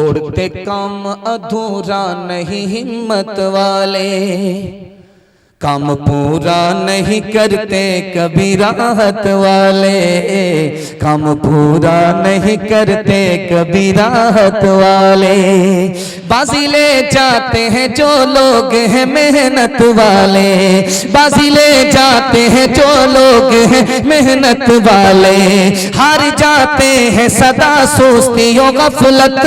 छोड़ते काम अधूरा नहीं हिम्मत वाले, काम पूरा नहीं करते कभी राहत वाले, काम पूरा नहीं करते कभी राहत वाले। बाजी ले जाते हैं जो लोग हैं मेहनत वाले, बाजी ले जाते हैं जो लोग हैं मेहनत वाले, हार जाते हैं सदा सुस्तियों गफलत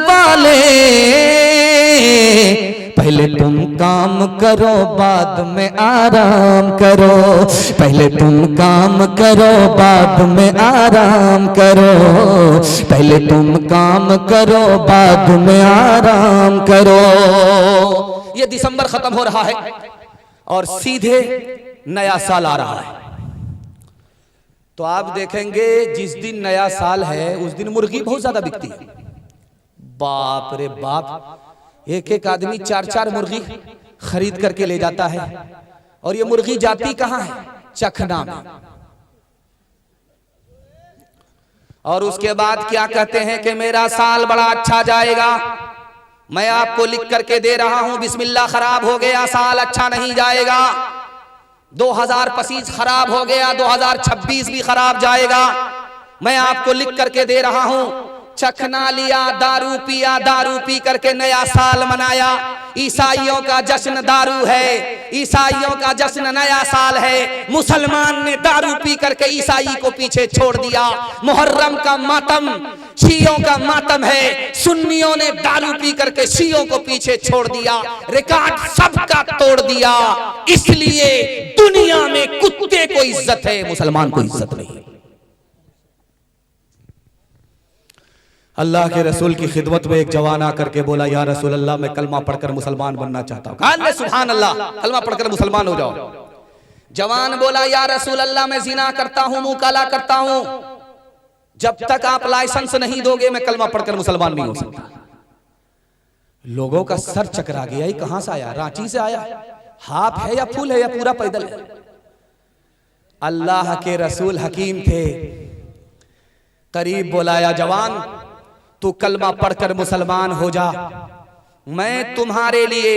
वाले। पहले तुम काम करो बाद में आराम करो, पहले तुम काम करो बाद में आराम करो, पहले तुम काम करो बाद में आराम करो। ये दिसंबर खत्म हो रहा है और सीधे नया साल आ रहा है। तो आप देखेंगे जिस दिन नया साल है उस दिन मुर्गी बहुत ज्यादा बिकती है। बाप रे बाप, एक एक आदमी 4-4 मुर्गी खरीद करके ले जाता है। और ये मुर्गी जाती कहां है? चखना में। और उसके बाद क्या कहते हैं कि मेरा साल बड़ा अच्छा जाएगा। मैं आपको लिख करके दे रहा हूं, बिस्मिल्लाह, खराब हो गया साल, अच्छा नहीं जाएगा। 2025 खराब हो गया, 2026 भी खराब जाएगा। मैं आपको लिख करके दे रहा हूं, चखना लिया, दारू पिया, दारू पी करके नया साल मनाया। ईसाइयों का जश्न दारू है, ईसाइयों का जश्न नया साल है। मुसलमान ने दारू पी करके ईसाई को पीछे छोड़ दिया। मुहर्रम का मातम शियों का मातम है, सुन्नियों ने दारू पी करके शियों को पीछे छोड़ दिया। रिकॉर्ड सबका तोड़ दिया। इसलिए दुनिया में कुत्ते को इज्जत है, मुसलमान को इज्जत नहीं। अल्लाह के रसूल की खिदमत में एक जवान आकर के बोला, या रसूल अल्लाह, मैं कलमा पढ़कर मुसलमान बनना चाहता हूँ। कहा, सुभान अल्लाह, कलमा पढ़कर मुसलमान हो जाओ। जवान बोला, या रसूल अल्लाह, मैं जिना करता हूँ, मुंह काला करता हूँ। जब तक आप लाइसेंस नहीं दोगे मैं कलमा पढ़कर मुसलमान नहीं हो सकता। लोगों का सर चकरा गया, कहां से आया? रांची से आया? हाफ है या फुल है या पूरा पैदल है? अल्लाह के रसूल हकीम थे। करीब बुलाया, जवान तू कलमा पढ़कर मुसलमान हो जा, मैं तुम्हारे लिए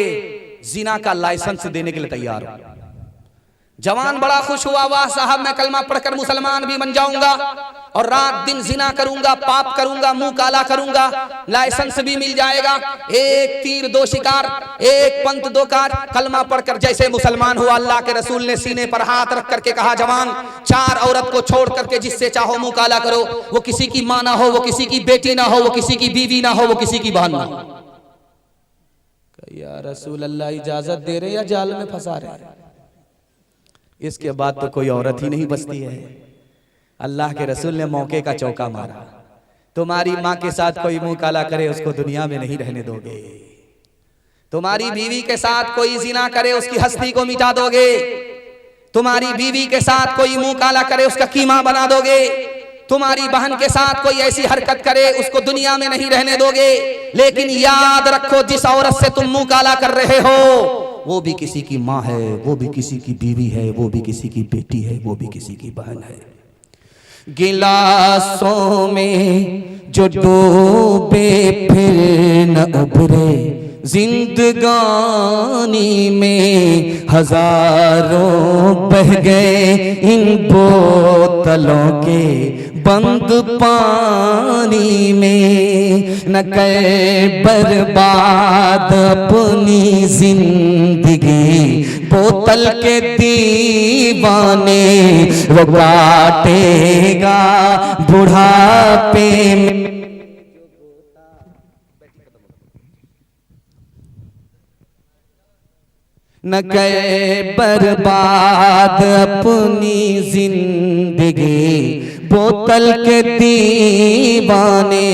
जिना का लाइसेंस देने के लिए तैयार हूं। जवान बड़ा खुश हुआ, वाह साहब, मैं कलमा पढ़कर मुसलमान भी बन जाऊंगा और रात दिन जिना करूंगा, पाप करूंगा, मुंह काला करूंगा, लाइसेंस भी मिल जाएगा। एक तीर दो शिकार, एक पंथ दो कार। कलमा पढ़कर जैसे मुसलमान हुआ, अल्लाह के रसूल ने सीने पर हाथ रख करके कहा, जवान, 4 औरत को छोड़ करके जिससे चाहो मुंह काला करो। वो किसी की मां ना हो, वो किसी की बेटी ना हो, वो किसी की बीवी ना हो, वो किसी की बहन ना हो। या रसूल अल्लाह, इजाजत दे रहे या जाल में फंसा रहे? इसके बाद तो कोई औरत ही नहीं बचती है। अल्लाह के रसूल ने मौके का चौका मारा। तुम्हारी माँ के साथ कोई मुंह काला करे उसको दुनिया में नहीं रहने दोगे। तुम्हारी बीवी के साथ कोई जिना करे उसकी हस्ती को मिटा दोगे। तुम्हारी बीवी के साथ कोई मुंह काला करे उसका कीमा बना दोगे। तुम्हारी बहन के साथ कोई ऐसी हरकत करे उसको दुनिया में नहीं रहने दोगे। लेकिन याद रखो, जिस औरत से तुम मुंह काला कर रहे हो वो भी किसी की माँ है, वो भी किसी की बीवी है, वो भी किसी की बेटी है, वो भी किसी की बहन है। गिलासों में जो डूबे फिर न उभरे, जिंदगानी में हजारों बह गए इन बोतलों के बंद पानी में। न कर बर्बाद अपनी जिंदगी बोतल के दीवाने, वो काटेगा बुढ़ापे में। न करे बर्बाद अपनी जिंदगी बोतल के दीवाने,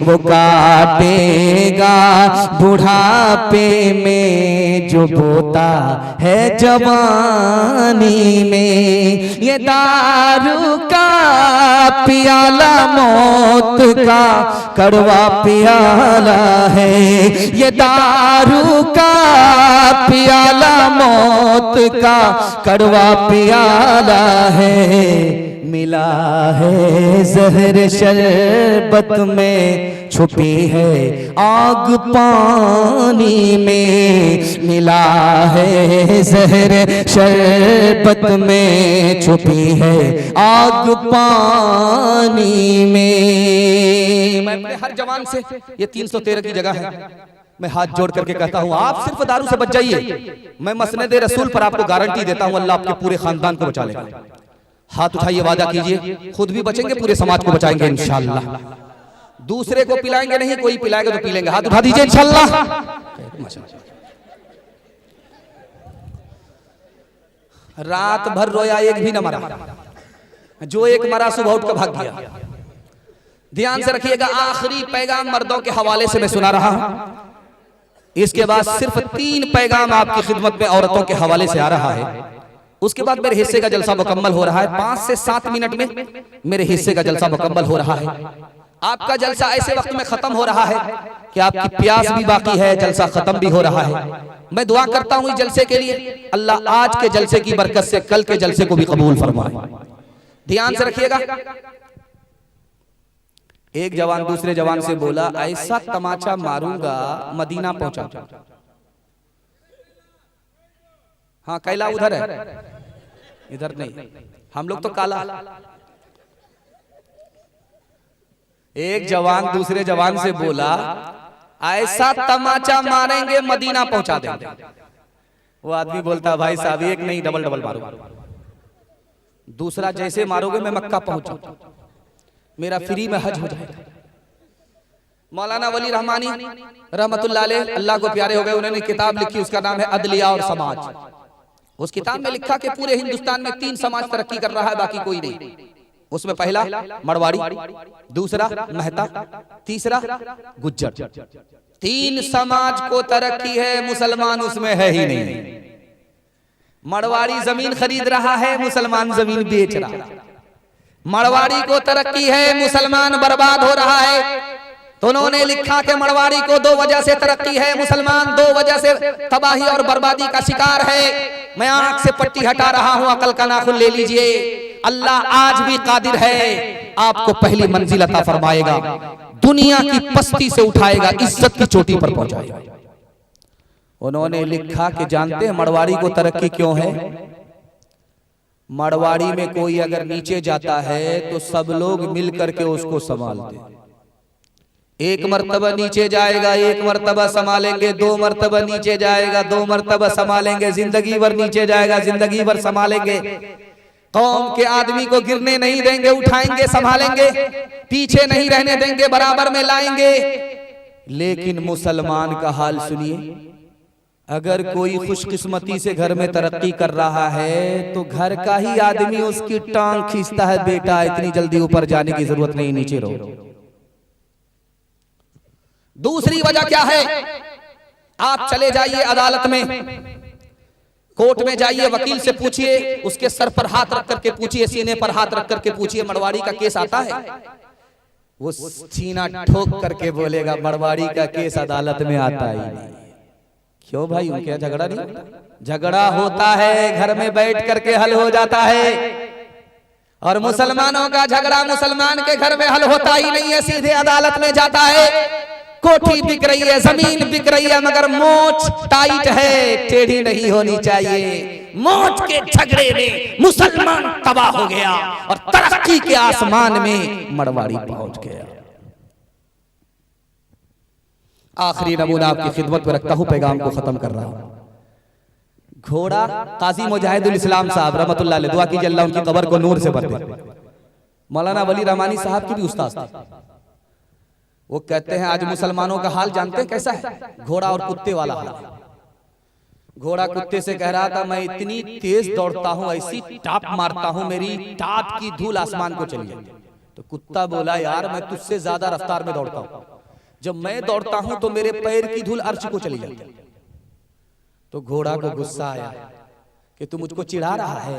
वो काटेगा बुढ़ापे में जो बोता है जवानी में। ये दारू का पियाला मौत का कड़वा पियाला है, ये दारू का पियाला मौत का कड़वा पियाला है। मिला है जहर शरबत में, छुपी है आग पानी में। मिला है जहर शरबत में, छुपी है आग पानी में। मैं अपने हर जवान से, ये 313 की जगह है, मैं हाथ जोड़ करके कहता हूं आप सिर्फ दारू से बच जाइए, मैं मसनद रसूल पर आपको गारंटी देता हूं अल्लाह आपके पूरे खानदान को बचा लेगा। हाथ उठाइए, वादा कीजिए, खुद भी बचेंगे, पूरे समाज को बचाएंगे इंशाअल्लाह। दूसरे को पिलाएंगे नहीं, कोई पिलाएगा तो पी लेंगे। हाथ उठा दीजिए इंशाअल्लाह। रात भर रोया, एक भी न मरा, जो एक मरा सुबह उठ कर भाग गया। ध्यान से रखिएगा, आखिरी पैगाम मर्दों के हवाले से मैं सुना रहा हूं, इसके बाद सिर्फ 3 पैगाम आपकी खिदमत में औरतों के हवाले से आ रहा है। उसके बाद मेरे हिस्से का जलसा मुकम्मल हो रहा है। 5 से 7 मिनट में मेरे हिस्से का जलसा मुकम्मल हो रहा है। आपका जलसा ऐसे वक्त में खत्म हो रहा है कि आपकी प्यास भी बाकी है, जलसा खत्म भी हो रहा है। मैं दुआ करता हूं इस जलसे के लिए, अल्लाह आज के जलसे की बरकत से कल के जलसे को भी कबूल फरमाए। ध्यान से रखिएगा। एक जवान दूसरे जवान से बोला, ऐसा तमाचा मारूंगा मदीना पहुंचा। हाँ, कैला उधर है, इधर नहीं, हम लोग तो काला। एक जवान दूसरे जवान से बोला, ऐसा तमाचा मारेंगे मदीना पहुंचा देंगे। वो आदमी बोलता, भाई साहब एक नहीं, डबल डबल मारो। दूसरा, जैसे मारोगे मैं मक्का पहुंचा, मेरा फ्री में हज हो जाएगा। मौलाना वली रहमानी रहमतुल्लाह अलैह, अल्लाह को प्यारे हो गए, उन्होंने किताब लिखी, उसका नाम है अदलिया और समाज। उस किताब में लिखा कि पूरे हिंदुस्तान में 3 समाज तरक्की कर रहा है, बाकी कोई नहीं। उसमें पहला मरवाड़ी, दूसरा मेहता, तीसरा गुज्जर। 3 समाज को तरक्की है, मुसलमान उसमें है ही नहीं। मरवाड़ी जमीन खरीद रहा है, मुसलमान जमीन बेच रहा है। मरवाड़ी को तरक्की है, मुसलमान बर्बाद हो रहा है। तो उन्होंने लिखा कि मरवाड़ी को 2 वजह से तरक्की है, मुसलमान 2 वजह से तबाही और बर्बादी का शिकार है। मैं आंख से पट्टी हटा रहा हूं, अकल का नाखून ले लीजिए। अल्लाह आज भी कादिर है, आपको पहली मंजिल अता फरमाएगा, दुनिया की पस्ती से उठाएगा, इज्जत की चोटी पर पहुंचाएगा। उन्होंने लिखा कि जानते हैं मरवाड़ी को तरक्की क्यों है? मरवाड़ी में कोई अगर नीचे जाता है तो सब लोग मिल करके उसको संभालते। एक मर्तबा नीचे जाएगा, एक मर्तबा संभालेंगे, 2 मर्तबा नीचे जाएगा, 2 मर्तबा संभालेंगे, जिंदगी भर नीचे जाएगा, जिंदगी भर संभालेंगे। कौम के आदमी को गिरने नहीं देंगे, उठाएंगे, संभालेंगे, पीछे नहीं रहने देंगे, बराबर में लाएंगे। लेकिन मुसलमान का हाल सुनिए, अगर कोई खुशकिस्मती से घर में तरक्की कर रहा है तो घर का ही आदमी उसकी टांग खींचता है, बेटा इतनी जल्दी ऊपर जाने की जरूरत नहीं, नीचे रहो। दूसरी वजह क्या है? आप चले जाइए अदालत में, कोर्ट में जाइए, वकील से पूछिए, उसके सर पर हाथ रख करके पूछिए, सीने पर हाथ रख करके पूछिए, मरवाड़ी का केस आता है? वो सीना ठोक करके बोलेगा, मरवाड़ी का केस अदालत में आता ही नहीं। क्यों भाई, उनके यहाँ झगड़ा नहीं होता? झगड़ा होता है, घर में बैठ करके हल हो जाता है। और मुसलमानों का झगड़ा मुसलमान के घर में हल होता ही नहीं है, सीधे अदालत में जाता है। कोठी बिक रही है, जमीन बिक रही है, मगर मोच टाइट है, टेढ़ी नहीं होनी चाहिए। मोच के झगड़े में मुसलमान तबाह हो गया और तरक्की के आसमान में मरवाड़ी पहुंच गया। आखिरी नमूना आपकी खिदमत में रखता हूं, पैगाम को खत्म कर रहा हूं। घोड़ा काजी मुजाहिदुल इस्लाम साहब रहमतुल्लाह अलैह, दुआ कीजिए अल्लाह उनकी कब्र को नूर से भर दे। मौलाना वली रहमानी साहब की भी उस्ताद थे। वो कहते हैं आज मुसलमानों का हाल जानते हैं कैसा है? घोड़ा और कुत्ते वाला हाल। घोड़ा कुत्ते से कह रहा था, मैं इतनी तेज दौड़ता हूं, ऐसी टाप मारता हूं, मेरी टाप की धूल आसमान को चली जाती। तो कुत्ता बोला, यार मैं तुझसे ज्यादा रफ्तार में दौड़ता हूं, जब मैं दौड़ता हूं तो मेरे पैर की धूल अर्श को चली जाती है। तो घोड़ा को गुस्सा आया कि तू मुझको चिढ़ा रहा है,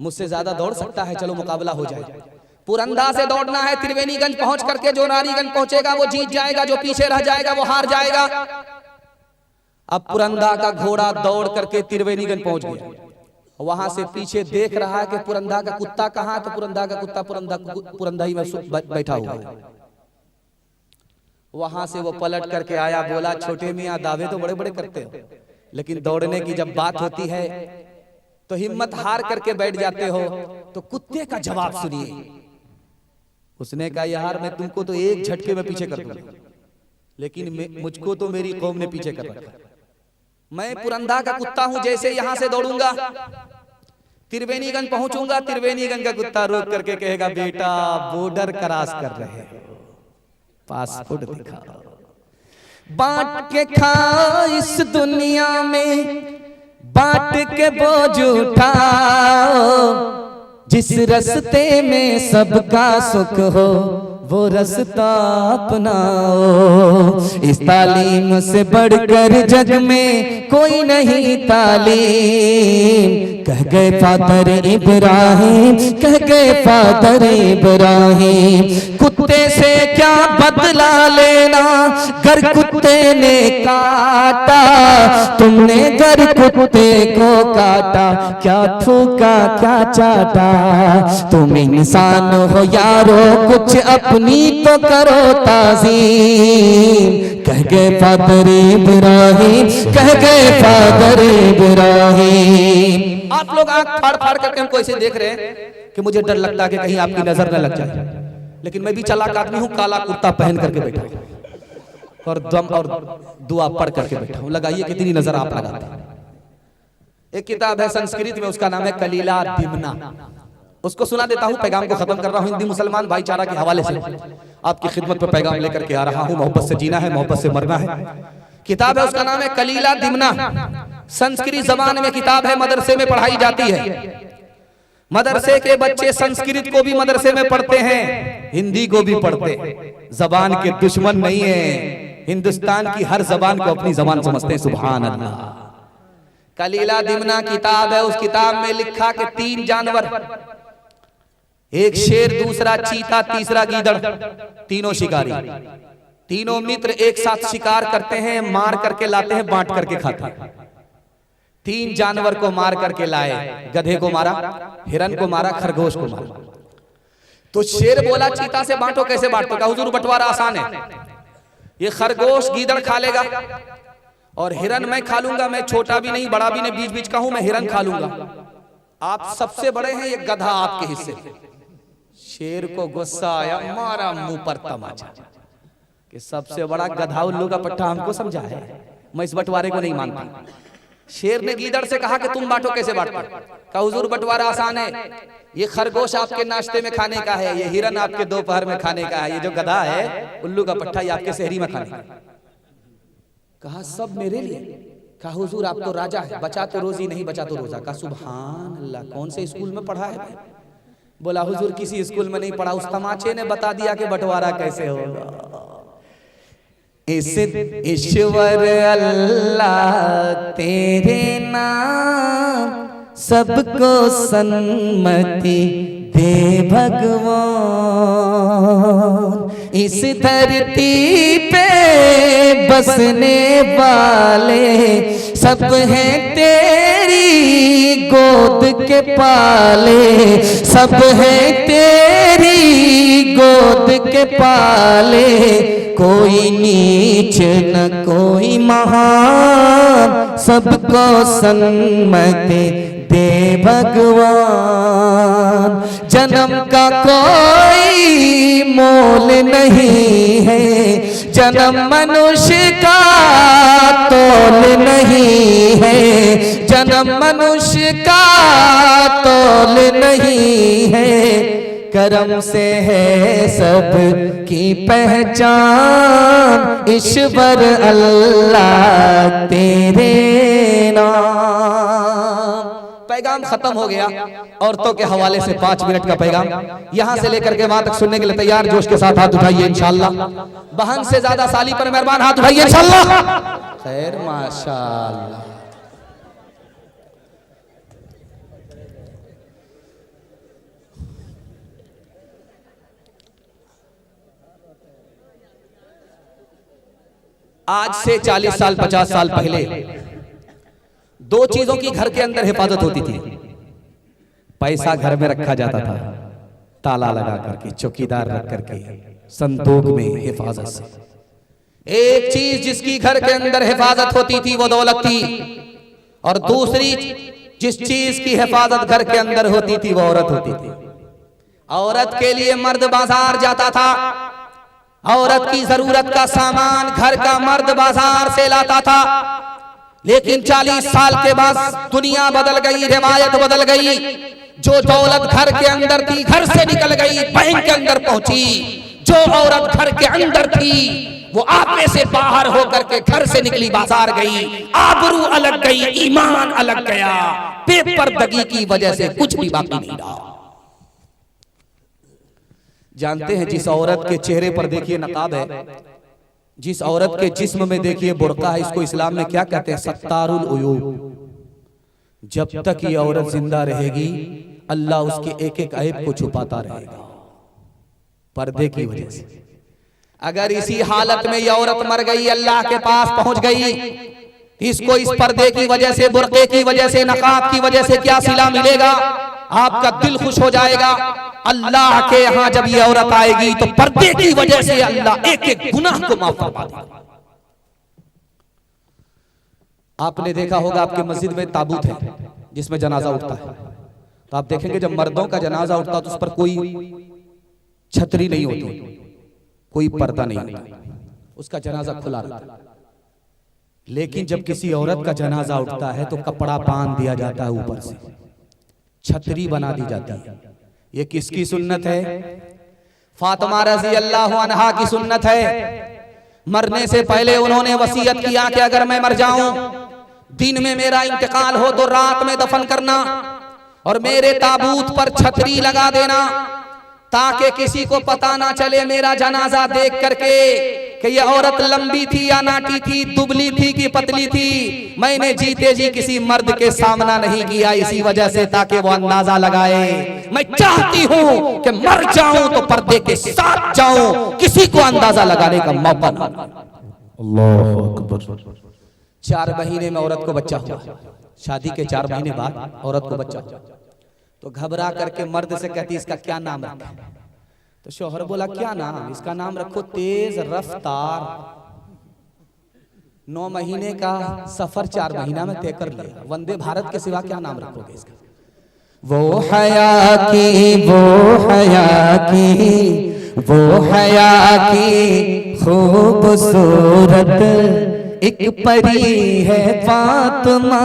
मुझसे ज्यादा दौड़ सकता है, चलो मुकाबला हो जाए। पुरंदा से दौड़ना है, त्रिवेणीगंज पहुंच करके जो नारीगंज पहुंचेगा वो जीत जाएगा, जो पीछे रह जाएगा वो हार जाएगा। अब पुरंदा का घोड़ा दौड़ करके त्रिवेणीगंज पहुंच गया। वहां से पीछे देख रहा है कि पुरंदा का कुत्ता कहाँ है, तो पुरंदा का कुत्ता पुरंदा ही में बैठा हुआ है। वहां से वो पलट करके आया, बोला छोटे मियाँ दावे तो बड़े बड़े करते हो, लेकिन दौड़ने की जब बात होती है तो हिम्मत हार करके बैठ जाते हो। तो कुत्ते का जवाब सुनिए। उसने कहा यार मैं तुमको तो एक झटके में पीछे कर दूंगा, लेकिन मुझको तो मेरी कौम ने पीछे कर रखा। मैं पुरंदा का कुत्ता हूं, जैसे यहां से दौड़ूंगा त्रिवेणीगंज पहुंचूंगा, त्रिवेणीगंज का कुत्ता रोक करके कहेगा बेटा बॉर्डर क्रॉस कर रहे हो, पासपोर्ट दिखाओ। बांट के खा इस दुनिया में, बांट के बोझ उठाओ, जिस रास्ते में सबका सुख हो वो रास्ता अपनाओ। इस तालीम से बढ़कर जग में कोई नहीं तालीम। कह गए फादर इब्राहिम, कह गए फादर इब्राहिम, कुत्ते से क्या बदला लेना, गर कुत्ते ने काटा तुमने, गर कुत्ते को काटा क्या थूका क्या चाटा। तुम इंसान हो यारो कुछ अपनी तो करो ताज़ीम। कह गए फादर इब्राहिम, कह गए फादर इब्राहिम। आप लोग आंख फाड़ फाड़ करके हमको ऐसे देख रहे हैं कि मुझे डर लगता है कि कहीं आपकी नजर न लग जाए, लेकिन मैं भी चालाक आदमी हूं, काला कुर्ता पहन करके बैठा हूं और दम और दुआ पढ़ करके बैठा हूं। लगाइए कितनी नजर आप लगाते हैं। एक किताब है संस्कृत में, उसका नाम है कलीला दिमना। उसको सुना देता हूं, पैगाम को खत्म कर रहा हूं। हिंदी मुसलमान भाईचारा के हवाले से आपकी खिदमत पर पैगाम लेकर के आ रहा हूं। मोहब्बत से जीना है, मोहब्बत से मरना है। किताब है, उसका नाम है कलीला दिमना। संस्कृत जबान में किताब है, मदरसे में पढ़ाई जाती है। मदरसे के बच्चे संस्कृत को भी मदरसे में पढ़ते हैं, हिंदी को भी पढ़ते हैं। जबान के दुश्मन नहीं है, हिंदुस्तान की हर जबान को अपनी जबान समझते हैं। सुभान अल्लाह। कलीला दिमना किताब है, उस किताब में लिखा कि 3 जानवर, एक शेर, दूसरा चीता, तीसरा गीदड़, तीनों शिकारी, तीनों मित्र एक साथ शिकार करते हैं, मार करके लाते हैं, बांट करके खाते हैं। 3 जानवर को मार करके लाए, गधे को मारा, हिरन को मारा, खरगोश को मारा। तो शेर बोला चीता से बांटो, कैसे बांटो? कहा हुजूर बंटवारा आसान है, ये खरगोश गीदड़ खा लेगा और हिरन मैं खा लूंगा। मैं छोटा भी नहीं बड़ा भी नहीं, बीच बीच का हूं, मैं हिरन खा लूंगा। आप सबसे बड़े हैं, ये गधा आपके हिस्से। शेर को गुस्सा आया, मारा मुंह पर तमाचा कि सबसे बड़ा गधा उल्लू का पट्टा हमको समझा है, मैं इस बंटवारे को नहीं मानता। शेर ने गीदड़ से कहा कि तुम बांटो, कैसे बांटो? कहा हुजूर बंटवारा आसान है, ये खरगोश आपके नाश्ते में खाने का है, ये हिरन आपके दोपहर में खाने का है, ये जो गधा है उल्लू का पट्टा ये आपके शहरी में खाने का। कहा सब मेरे लिए। कहा हुजूर आप तो राजा है, बचा तो रोजी नहीं बचा तो रोजा। कहा सुभान अल्लाह, कौन से स्कूल में पढ़ा है भाई? बोला हुजूर किसी स्कूल में नहीं पढ़ा, उस तमाचे ने बता दिया कि बंटवारा कैसे होगा। इस ईश्वर अल्लाह तेरे नाम, सबको सन्मति दे भगवान। इस धरती पे बसने वाले सब हैं तेरी गोद के पाले, सब हैं तेरी गोद के पाले। कोई नीच न कोई महान, सबको सन्मति दे भगवान। जन्म का कोई मोल नहीं है, जन्म मनुष्य का तोल नहीं है, जन्म मनुष्य का तोल नहीं है। करम से है सब की पहचान, ईश्वर अल्लाह तेरे नाम। पैगाम खत्म हो गया। औरतों के हवाले से 5 मिनट का पैगाम यहां से लेकर के वहां तक सुनने के लिए तैयार जोश के साथ हाथ उठाइए इंशाअल्लाह। बहन से ज्यादा साली पर मेहरबान हाथ उठाइए इंशाअल्लाह। खैर माशाअल्लाह। आज से 40 साल 50 साल पहले 2 चीजों की घर के अंदर हिफाजत होती थी। पैसा घर में रखा जाता था ताला लगा करके, चौकीदार रख करके, संदूक में हिफाजत से। एक चीज जिसकी घर के अंदर हिफाजत होती थी वो दौलत थी, और दूसरी जिस चीज की हिफाजत घर के अंदर होती थी वो औरत होती थी। औरत के लिए मर्द बाजार जाता था, औरत की जरूरत का सामान घर का मर्द बाजार से लाता था। लेकिन 40 साल के बाद दुनिया बदल गई, रिवायत बदल गई। जो दौलत घर के अंदर थी घर से निकल गई, बैंक के अंदर पहुंची। जो औरत घर के अंदर थी वो आपे से बाहर होकर के घर से निकली, बाजार गई। आबरू अलग गई, ईमान अलग गया। बेपर्दगी की वजह से कुछ भी बाकी नहीं रहा। जानते हैं जिस औरत के चेहरे पर देखिए नकाब है, जिस औरत के जिस्म में देखिए बुर्का है, इसको इस्लाम में क्या कहते हैं? सत्तारुल उयूब। जब तक ये औरत जिंदा रहेगी अल्लाह उसके एक एक ऐब को छुपाता रहेगा पर्दे की वजह से। अगर इसी हालत में ये औरत मर गई, अल्लाह के पास पहुंच गई, इसको इस पर्दे की वजह से, बुर्के की वजह से, नकाब की वजह से क्या सिला मिलेगा? आपका दिल खुश हो जाएगा। अल्लाह के यहां जब ये औरत आएगी तो पर्दे की वजह से अल्लाह एक एक गुनाह को माफ फरमा देगा। आपने देखा होगा आपके मस्जिद में ताबूत है जिसमें जनाजा उठता है, तो आप देखेंगे जब मर्दों का जनाजा उठता तो उस पर कोई छतरी नहीं होती, कोई पर्दा नहीं होता, उसका जनाजा खुला रहता। लेकिन जब किसी औरत का जनाजा उठता है तो कपड़ा बांध दिया जाता है, ऊपर से छतरी बना दी जाती है। ये किसकी सुन्नत है? फातिमा रजी अल्लाह अन्हा की सुन्नत है। मरने से पहले उन्होंने वसीयत किया कि अगर मैं मर जाऊं, दिन में मेरा इंतकाल हो तो रात में दफन करना, और मेरे ताबूत पर छतरी लगा देना, ताकि किसी को पता ना चले मेरा जनाजा देख करके कि ये औरत लंबी थी या नाटी थी, दुबली थी कि पतली थी। मैंने जीते जी किसी मर्द के सामना नहीं किया इसी वजह से, ताकि वो अंदाजा लगाए। मैं चाहती हूं कि मर जाऊं तो पर्दे के साथ जाऊं, किसी को अंदाजा लगाने का मौका ना। अल्लाह अकबर। 4 महीने में औरत को बच्चा हुआ, शादी के 4 महीने बाद औरत को बच्चा हुआ, तो घबरा करके मर्द से कहती इसका क्या नाम रखा? तो शौहर बोला क्या नाम? इसका नाम रखो तेज रफ्तार। 9 महीने का सफर 4 महीना में तय कर लिया। वंदे भारत के सिवा क्या नाम रखोगे इसका? वो हया की, वो हया की, वो हया की खूबसूरत एक परी है फातिमा।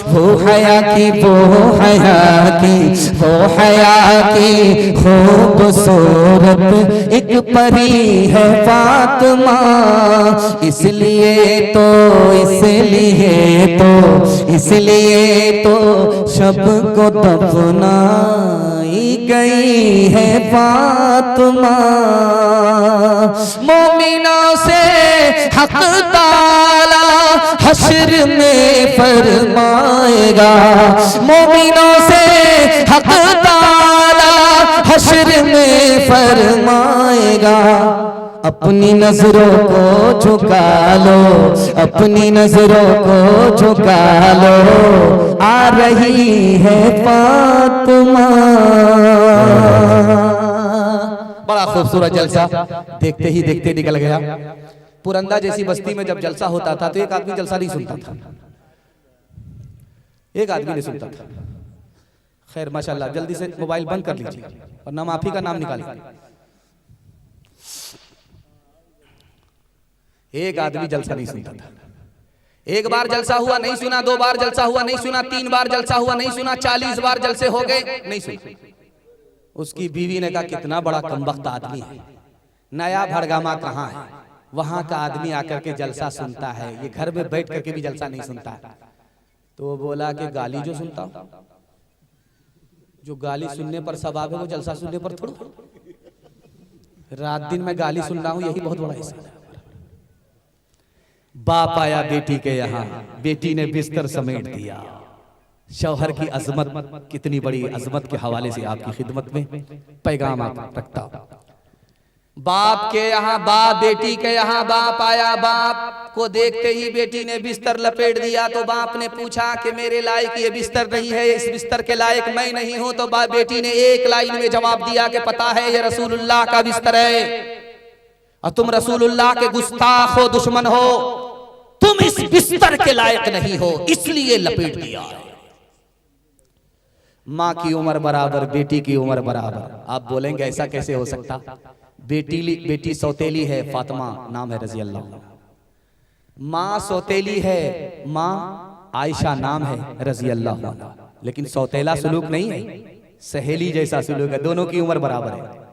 वो हया की, वो हया की, वो हया की खूबसूरत एक परी है फातिमा। इसलिए तो, इसलिए तो, इसलिए तो शब को दफनाई गई है फातिमा। मोमिनों से हक ताला हश्र में फरमाएगा, मोमिनों से हक ताला हश्र में फरमाएगा। अपनी नजरों को झुका लो, अपनी नजरों को झुका लो, आ रही है फातिमा। बड़ा खूबसूरत जलसा देखते ही देखते निकल गया। पुरंदा जैसी बस्ती में जब जलसा होता था तो एक आदमी जलसा नहीं सुनता था, एक आदमी नहीं सुनता था। खैर माशाल्लाह, जल्दी से मोबाइल बंद कर लीजिए और ना माफी का नाम निकालिए। एक आदमी जलसा नहीं सुनता था। एक बार जलसा हुआ नहीं सुना, 2 बार जलसा हुआ नहीं सुना, 3 बार जलसा हुआ नहीं सुना, 40 बार जलसे हो गए नहीं सुना। उसकी बीवी ने कहा कितना बड़ा कमबख्त आदमी है, नया भड़गामा कहाँ है, वहां का आदमी आकर के जलसा सुनता है, ये घर में बैठ करके भी जलसा नहीं सुनता है। तो वो बोला कि गाली जो सुनता हूं, जो गाली सुनने पर सवाब है वो जलसा सुनने पर थोड़ा। रात दिन में गाली सुन रहा हूं, यही बहुत बड़ा हिस्सा है। बाप आया बेटी के यहाँ, बेटी ने बिस्तर समेट दिया। शौहर की अजमत, कितनी बड़ी अजमत के हवाले से आपकी खिदमत में पैगाम रखता। बाप के यहाँ बाप, बेटी के यहाँ बाप आया बाप, को देखते ही बेटी ने बिस्तर लपेट दिया तो बाप ने पूछा कि मेरे लायक ये बिस्तर नहीं है, इस बिस्तर के लायक मैं नहीं हूं। तो बेटी ने एक लाइन में जवाब दिया कि पता है ये रसूलुल्लाह का बिस्तर है और तुम रसूलुल्लाह के गुस्ताख हो, दुश्मन हो, तुम इस बिस्तर के लायक नहीं हो, इसलिए लपेट दिया। माँ की उम्र बराबर, बेटी की उम्र बराबर। आप बोलेंगे ऐसा कैसे हो सकता? बेटी सौतेली है, फातिमा नाम है रजी अल्लाह। माँ सौतेली है, माँ आयशा नाम है रजी अल्लाह। लेकिन सौतेला सुलूक नहीं है, सहेली जैसा सुलूक है, दोनों की उम्र बराबर है।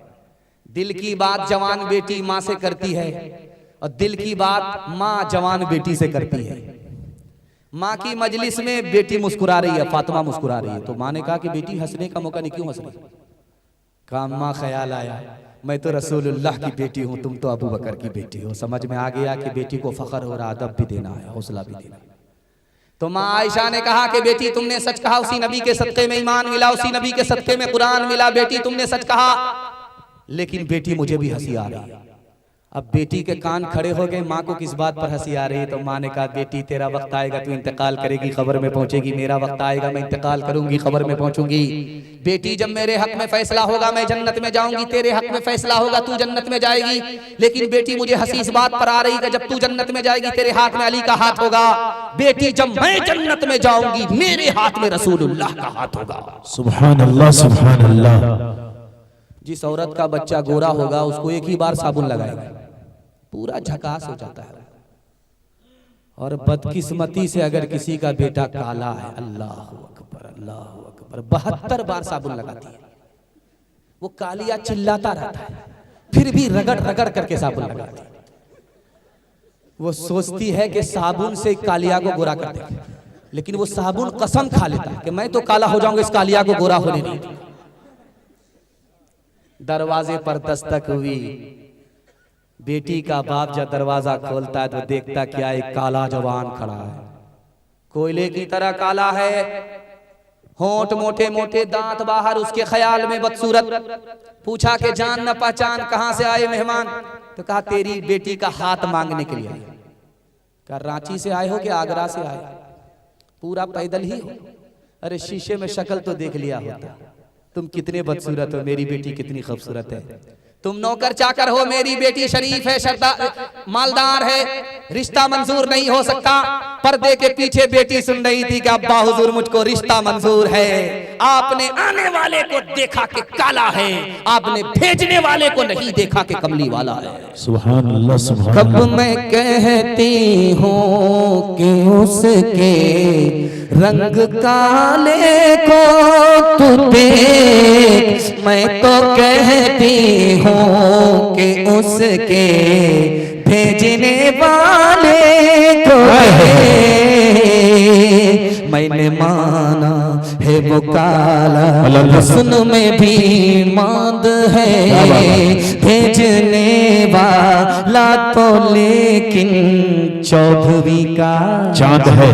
दिल की बात जवान बेटी माँ से करती है और दिल की बात माँ जवान बेटी से करती है। माँ की मजलिस में बेटी मुस्कुरा रही है, फातिमा मुस्कुरा रही है, तो माँ ने कहा कि बेटी हंसने का मौका नहीं, क्यों हंस रही? कहा माँ ख्याल आया मैं तो रसूलुल्लाह की बेटी हूँ, तुम तो अबू बकर की बेटी हो। समझ में आ गया कि बेटी को फख्र और अदब भी देना है, हौसला भी देना है। तो माँ आयशा ने कहा कि बेटी तुमने सच कहा, उसी नबी के सदक़े में ईमान मिला, उसी नबी के सदक़े में कुरान मिला, बेटी तुमने सच कहा। लेकिन बेटी मुझे भी हंसी आ रही है। अब बेटी के कान खड़े हो गए, माँ को किस बात पर हंसी आ रही है? तो माँ ने कहा बेटी तेरा वक्त आएगा, तू इंतकाल करेगी, खबर में पहुंचेगी, मेरा वक्त आएगा, मैं इंतकाल करूंगी, खबर में पहुंचूंगी। बेटी जब मेरे हक में फैसला होगा मैं जन्नत में जाऊंगी, तेरे हक में फैसला होगा तू जन्नत में जाएगी। लेकिन बेटी मुझे हंसी इस बात पर आ रही है जब तू जन्नत में जाएगी तेरे हाथ में अली का हाथ होगा, बेटी जब मैं जन्नत में जाऊंगी मेरे हाथ में रसूलुल्लाह का हाथ होगा। सुभान अल्लाह, सुभान अल्लाह। जिस औरत का बच्चा गोरा होगा उसको एक ही बार साबुन लगाएगा, पूरा झकास हो जाता है। और बदकिस्मती से अगर किसी का बेटा काला है, अल्लाह अकबर, अल्लाह अकबर, 72 बार साबुन लगाती है। वो कालिया चिल्लाता रहता है, फिर भी रगड़ रगड़ करके साबुन लगाती है। वो सोचती है कि साबुन से कालिया को गोरा कर देगी, लेकिन वो साबुन कसम खा लेता है कि मैं तो काला हो जाऊंगा, इस कालिया को गोरा होने नहीं दूंगा। दरवाजे पर दस्तक हुई, बेटी का बाप जब दरवाजा खोलता है तो देखता क्या एक काला जवान खड़ा है, कोयले की तरह काला है, होंठ मोटे मोटे, दांत बाहर, उसके ख्याल में बदसूरत। पूछा कि जान न पहचान, कहां से आए मेहमान? तो कहा तेरी बेटी का हाथ मांगने के लिए आए। कहा रांची से आए हो कि आगरा से आए? पूरा पैदल ही हो? अरे शीशे में शक्ल तो देख लिया होता, तुम कितने बदसूरत हो, मेरी बेटी कितनी खूबसूरत है। तुम नौकर चाकर हो, मेरी बेटी शरीफ है, मालदार है, रिश्ता मंजूर नहीं हो सकता। पर्दे के पीछे बेटी सुन रही थी कि अब्बा हुजूर मुझको रिश्ता मंजूर है। आपने आने वाले को देखा कि काला है, आपने भेजने वाले को नहीं देखा कि कमली वाला है। सुभान अल्लाह, सुभान कब अल्लाह। मैं कहती हूँ कि उसके रंग काले को तू देख, मैं तो कहती हूँ कि उसके भेजने वाले को मैंने माना है वो काला, हुस्न में भी मांद है, भेजने वाला तो लेकिन चौधरी का चांद है।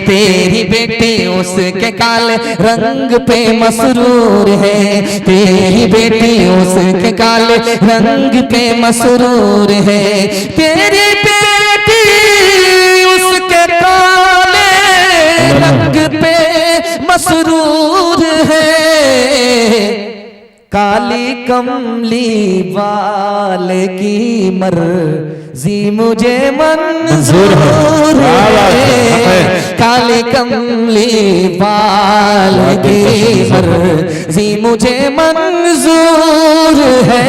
तेरी बेटी उसके काले रंग पे मसरूर है, तेरी बेटी उसके काले रंग पे मसरूर है, तेरी बेटी उसके काले रंग पे मसरूर है। काली कमली वाल की मर्जी मुझे मंजूर है, काली कमली वाल की मर्जी मुझे मंजूर है।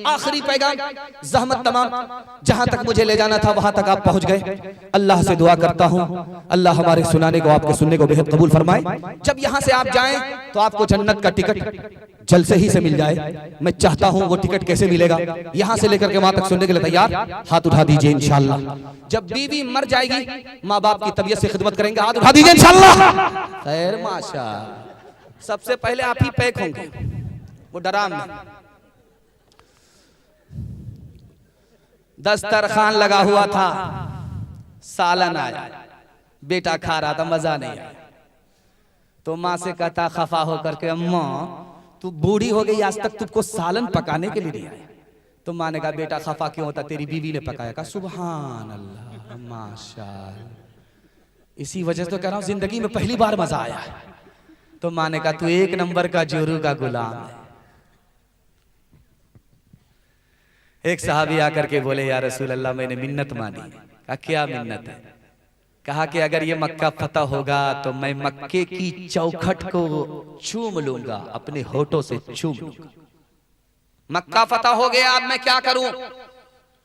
आखिरी पैगाम, ज़हमत तमाम, जहां तक मुझे ले जाना था वहां तक आप पहुंच गए। अल्लाह से दुआ करता हूं अल्लाह हमारे सुनाने को, आपके सुनने को बेहद कबूल फरमाए। जब यहां से आप जाएं तो आपको जन्नत का टिकट जल्द से ही से मिल जाए। मैं चाहता हूं वो टिकट कैसे मिलेगा, यहां से लेकर के वहां तक सुनने के लिए तैयार? हाथ उठा दीजिए इंशाअल्लाह। जब बीवी मर जाएगी, माँ बाप की तबीयत से खिदमत करेंगे, हाथ उठा दीजिए इंशाअल्लाह। खैर माशाअल्लाह, सबसे पहले आप ही पैक होंगे, वो डराम नहीं। दस्तरखान लगा हुआ था, सालन आया, बेटा खा रहा था, मजा नहीं आया। तो माँ से कहता खफा होकर के, अम्मा तू बूढ़ी हो गई, आज तक तुमको सालन पकाने के लिए नहीं आया। तो माँ ने कहा बेटा खफा क्यों होता, तेरी बीवी ने पकाया। कहा सुभान अल्लाह माशाअल्लाह। इसी वजह से तो कह रहा हूं जिंदगी में पहली बार मजा आया है। तो माँ ने कहा तू एक नंबर का जोरू का गुलाम है। एक साहबी आकर के बोले या रसूल अल्लाह मैंने मिन्नत मानी। कहा क्या मिन्नत है? कहा कि अगर ये मक्का फतह होगा तो मैं मक्के की चौखट को चूम लूंगा, अपने होठों से चूम लूंगा। मक्का फतह हो गया, अब मैं क्या करूं?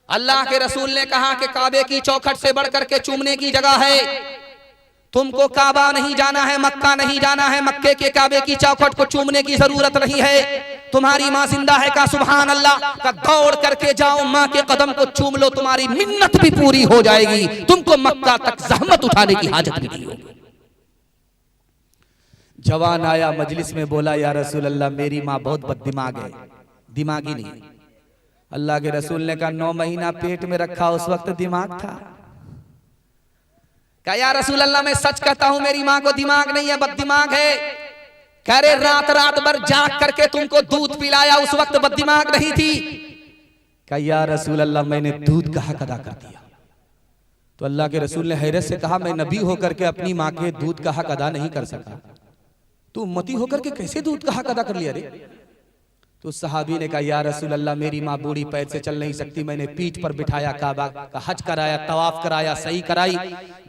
अल्लाह के रसूल ने कहा कि काबे की चौखट से बढ़कर के चूमने की जगह है। तुमको काबा नहीं जाना है, मक्का नहीं जाना है, मक्के के काबे की चौखट को चूमने की जरूरत नहीं है। तुम्हारी माँ जिंदा है का सुभान अल्लाह का, दौड़ करके जाओ माँ के कदम को चूम लो, तुम्हारी मिन्नत भी पूरी हो जाएगी, तुमको मक्का तक जहमत उठाने की हाजत भी नहीं होगी। जवान आया मजलिस में, बोला या रसूल अल्लाह मेरी माँ बहुत बददिमाग है, दिमागी नहीं। अल्लाह के रसूल ने कहा 9 महीना पेट में रखा, उस वक्त दिमाग था। कहा या रसूल अल्लाह मैं सच कहता हूं मेरी माँ को दिमाग नहीं है, बददिमाग है। कह रहे रात रात भर जाग करके तुमको दूध पिलाया, उस वक्त बददिमाग नहीं थी। कहा या रसूल अल्लाह मैंने दूध का हक अदा कर दिया। तो अल्लाह के रसूल ने हैरत से कहा मैं नबी होकर के अपनी माँ के दूध का हक अदा नहीं कर सका, तू उम्मती होकर के कैसे दूध का हक अदा कर लिया रे? तो सहाबी ने कहा या रसूल अल्लाह मेरी माँ बूढ़ी पैर से चल नहीं सकती, मैंने पीठ पर बिठाया, काबा का हज कराया, तवाफ कराया, सही कराई,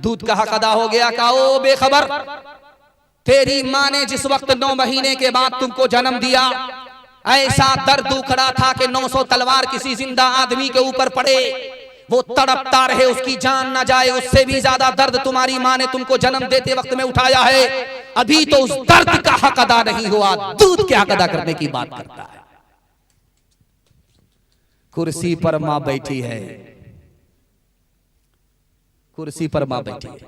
दूध का हक अदा हो गया। कहा ओ बेखबर, तेरी माँ ने जिस वक्त 9 महीने के बाद तुमको जन्म दिया, ऐसा दर्द उखड़ा था कि 900 तलवार किसी जिंदा आदमी के ऊपर पड़े, वो तड़पता रहे, उसकी जान ना जाए, उससे भी ज्यादा दर्द तुम्हारी माँ ने तुमको जन्म देते वक्त में उठाया है। अभी तो उस दर्द का हक अदा नहीं हुआ, दूध के हक अदा करने की बात करता है। कुर्सी पर मां बैठी है, कुर्सी पर मां बैठी है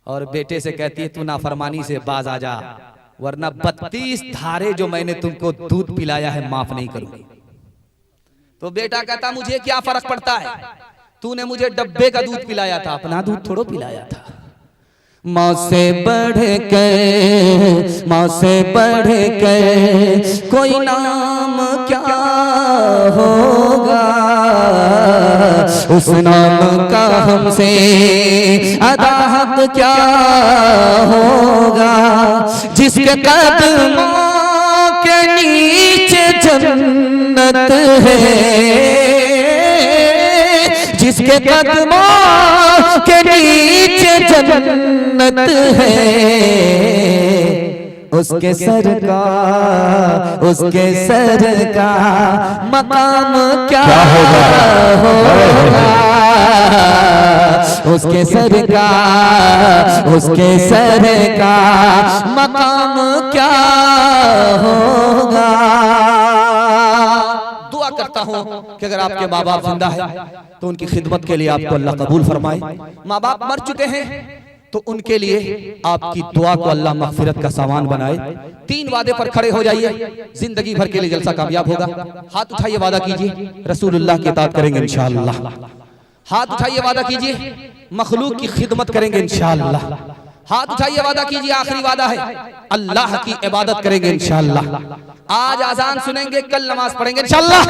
और बेटे से कहती है तू नाफरमानी से बाज आ जा, वरना 32 धारे जो मैंने तुमको दूध पिलाया है माफ नहीं करूंगी। तो बेटा कहता मुझे क्या फर्क पड़ता है, तूने मुझे डब्बे का दूध पिलाया था, अपना दूध थोड़ो पिलाया था। माँ से बढ़ के, माँ से बढ़ के कोई नाम क्या होगा, उस नाम का हमसे अदा हक क्या होगा, जिसके कदमों के नीचे जन्नत है, जिसके कदमों के नीचे जन्नत है, उसके सर का, उसके सर का मकाम क्या होगा, उसके सर का, उसके सर का मकाम क्या होगा। दुआ करता हूं कि अगर आपके माँ बाप जिंदा है तो उनकी खिदमत के लिए आपको अल्लाह कबूल फरमाए। माँ बाप मर चुके हैं तो उनके लिए आपकी दुआ को अल्लाह मगफिरत का सामान बनाए। 3 वादे पर खड़े हो जाइए, जिंदगी भर के लिए जलसा कामयाब होगा। हाथ उठाइए, वादा कीजिए रसूलुल्लाह की इताअत करेंगे इंशाअल्लाह। हाथ उठाइए, वादा कीजिए मखलूक की खिदमत करेंगे इंशाअल्लाह। हाथ उठाइए, वादा कीजिए, आखिरी वादा है, अल्लाह की इबादत करेंगे इंशाअल्लाह। आज अजान सुनेंगे, कल नमाज पढ़ेंगे इंशाअल्लाह।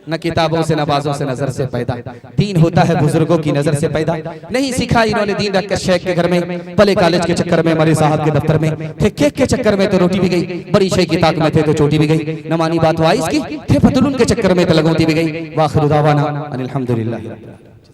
न किताबों से नवाजों से नजर से पैदा, दीन होता है बुजुर्गों की नजर से पैदा। नहीं सीखा इन्होंने दीन रख कर शेख के घर में, पले कॉलेज के चक्कर में, मरे साहब के दफ्तर में थे, केक के चक्कर में तो रोटी भी गई, बड़ी शेख की ताक में थे तो चोटी भी गई, न मानी बात वाइस की थे, फतलून के चक्कर में तो लगोती भी गई। वाखिर दावाना अनिल हम्दुलिल्लाह।